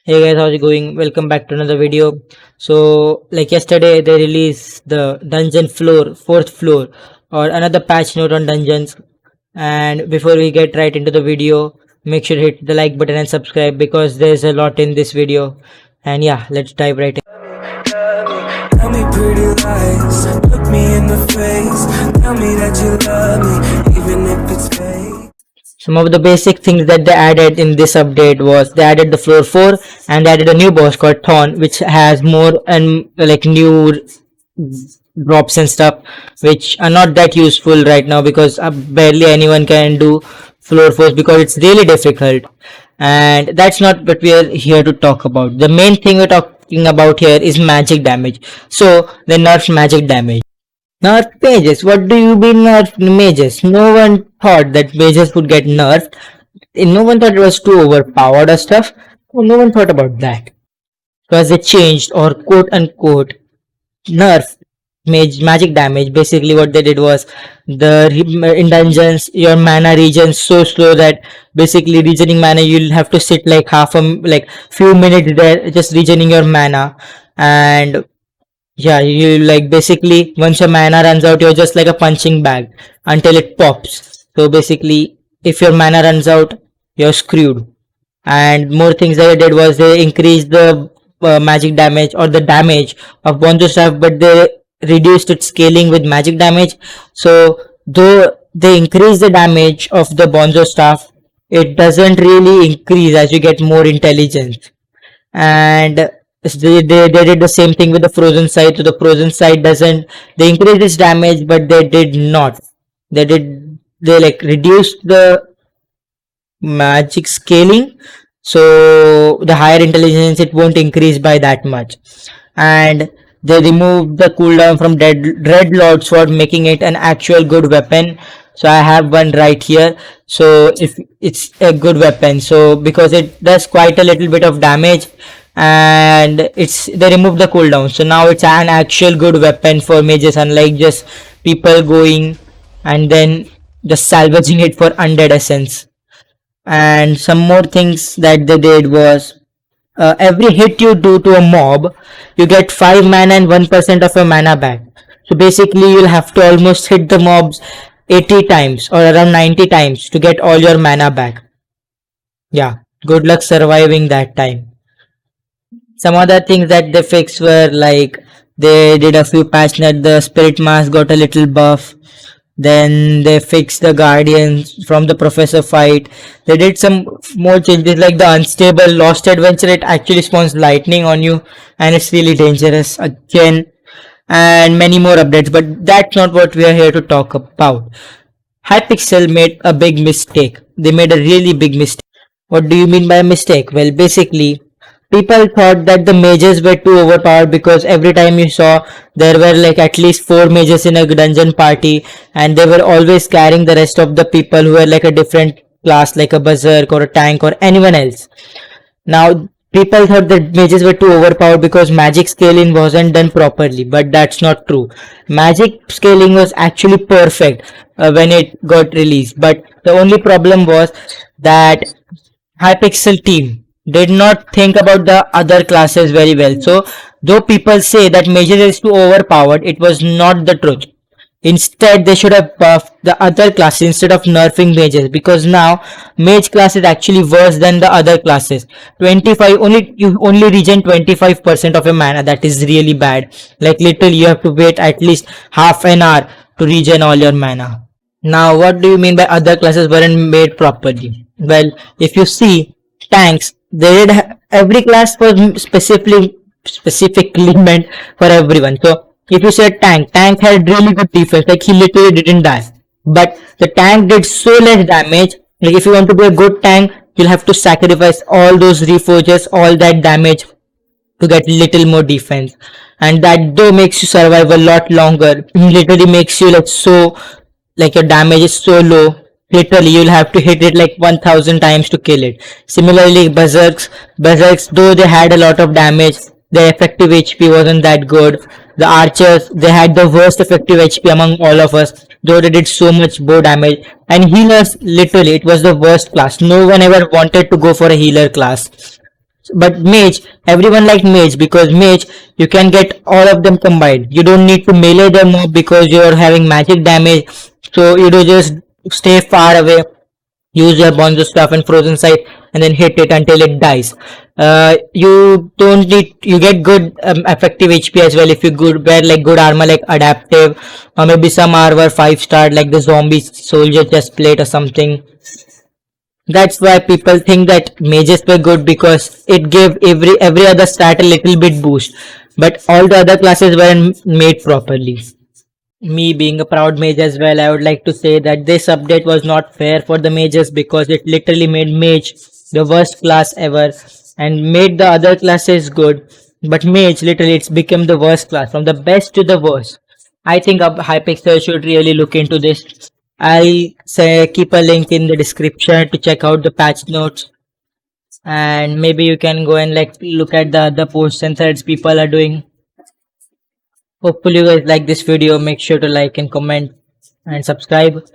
Hey guys, how's it going? Welcome back to another video. So, like yesterday, they released the dungeon floor, fourth floor, or another patch note on dungeons. And before we get right into the video, make sure to hit the like button and subscribe because there's a lot in this video. And yeah, let's dive right in. Tell me pretty lies, look me in the face. Tell me that you love me, even if it's fake. Some of the basic things that they added in this update was they added the floor 4 and they added a new boss called Thorn, which has more and like new drops and stuff, which are not that useful right now because barely anyone can do floor 4 because it's really difficult. And that's not what we are here to talk about. The main thing we're talking about here is magic damage. So they nerfed magic damage. Nerf mages. What do you mean nerf mages? No one thought that mages would get nerfed. No one thought it was too overpowered or stuff. No one thought about that. Because they changed or quote unquote nerf magic damage. Basically what they did was in dungeons your mana regens so slow that basically regening mana you'll have to sit like few minutes there just regening your mana. And yeah, you like basically once your mana runs out, you're just like a punching bag until it pops. So basically, if your mana runs out, you're screwed. And more things that they did was they increased the magic damage or the damage of Bonzo staff, but they reduced its scaling with magic damage. So though they increase the damage of the Bonzo staff, it doesn't really increase as you get more intelligence. And they did the same thing with the frozen side. So the frozen side doesn't, they increased its damage but they did not, they like reduced the magic scaling, so the higher intelligence it won't increase by that much. And they removed the cooldown from Red Lord Sword, making it an actual good weapon. So I have one right here. So if it's a good weapon, so because it does quite a little bit of damage, and they removed the cooldown, so now it's an actual good weapon for mages, unlike just people going and then just salvaging it for undead essence. And some more things that they did was every hit you do to a mob, you get 5 mana and 1% of your mana back. So basically, you'll have to almost hit the mobs 80 times or around 90 times to get all your mana back. Yeah, good luck surviving that time. Some other things that they fixed were like they did a few patch notes. The spirit mask got a little buff. Then they fixed the guardians from the professor fight. They did some more changes like the unstable lost adventure. It actually spawns lightning on you and it's really dangerous again. And many more updates, but that's not what we are here to talk about. Hypixel made a big mistake. They made a really big mistake. What do you mean by a mistake? Well, basically, people thought that the mages were too overpowered because every time you saw there were like at least 4 mages in a dungeon party, and they were always carrying the rest of the people who were like a different class, like a berserk or a tank or anyone else. Now people thought that mages were too overpowered because magic scaling wasn't done properly, but that's not true. Magic scaling was actually perfect when it got released, but the only problem was that Hypixel team did not think about the other classes very well. So though people say that mages is too overpowered, it was not the truth. Instead, they should have buffed the other classes instead of nerfing mages, because now mage class is actually worse than the other classes. 25 only, you only regen 25% of your mana. That is really bad. Like literally you have to wait at least half an hour to regen all your mana. Now what do you mean by other classes weren't made properly? Well, if you see tanks, they did every class was specifically meant for everyone. So if you said tank had really good defense, like he literally didn't die, but the tank did so less damage. Like if you want to be a good tank, you'll have to sacrifice all those reforges, all that damage to get little more defense, and that though makes you survive a lot longer. Literally makes you like your damage is so low. Literally, you'll have to hit it like 1000 times to kill it. Similarly, berserks, though they had a lot of damage, their effective HP wasn't that good. The archers, they had the worst effective HP among all of us, though they did so much bow damage. And healers, literally, it was the worst class. No one ever wanted to go for a healer class. But Mage, everyone liked Mage because Mage, you can get all of them combined. You don't need to melee the mob because you're having magic damage. So you do just stay far away, use your bonzo stuff and frozen sight, and then hit it until it dies. You don't need, you get good effective HP as well if you good wear like good armor like adaptive, or maybe some armor 5-star like the zombie soldier chest plate or something. That's why people think that mages were good because it gave every other stat a little bit boost, but all the other classes weren't made properly. Me being a proud mage as well, I would like to say that this update was not fair for the mages because it literally made mage the worst class ever and made the other classes good. But mage literally it's become the worst class from the best to the worst. I think Hypixel should really look into this. I'll say keep a link in the description to check out the patch notes, and maybe you can go and like look at the other posts and threads people are doing. Hopefully you guys like this video. Make sure to like and comment and subscribe.